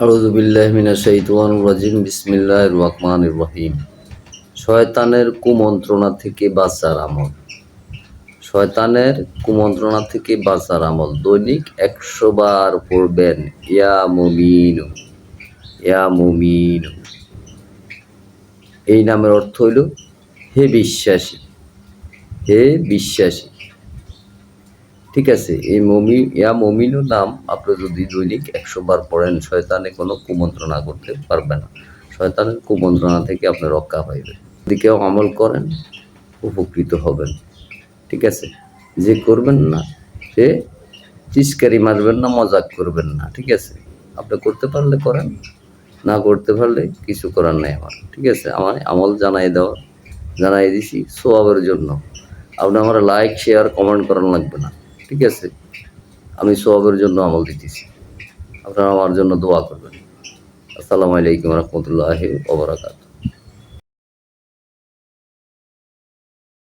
আউযু বিল্লাহি মিনাশ শাইতানির রাজিম বিসমিল্লাহির রহমানির রহিম। শয়তানের কুমন্ত্রণা থেকে বাঁচার আমল। শয়তানের কুমন্ত্রণা থেকে বাঁচার আমল দৈনিক ১০০ বার পড়বেন। ইয়া মুমিনু, ইয়া মুমিনু। এই নামের অর্থ হইল হে বিশ্বাসী, হে বিশ্বাসী। ঠিক আছে, এই ইয়া মমিনু নাম আপনি যদি দৈনিক ১০০ বার পড়েন, শয়তানে কোনো কুমন্ত্রণা করতে পারবে না। শয়তানের কুমন্ত্রণা থেকে আপনি রক্ষা পাইবেন। যদি কেউ আমল করেন উপকৃত হবেন। ঠিক আছে, যে করবেন না সে চিৎকারি মারবেন না, মজাক করবেন না। ঠিক আছে, আপনি করতে পারলে করেন, না করতে পারলে কিছু করার নাই আমার। ঠিক আছে, আমার আমল জানাই দিছি সোয়াবের জন্য। আপনি আমার লাইক শেয়ার কমেন্ট করার লাগবে না। ঠিক আছে, আমি সোয়াবের জন্য আমল দিতেছি, আপনারা আমার জন্য দোয়া করবেন। আসসালামু আলাইকুম রহমতুল্লাহি ওয়া বারাকাতুহু।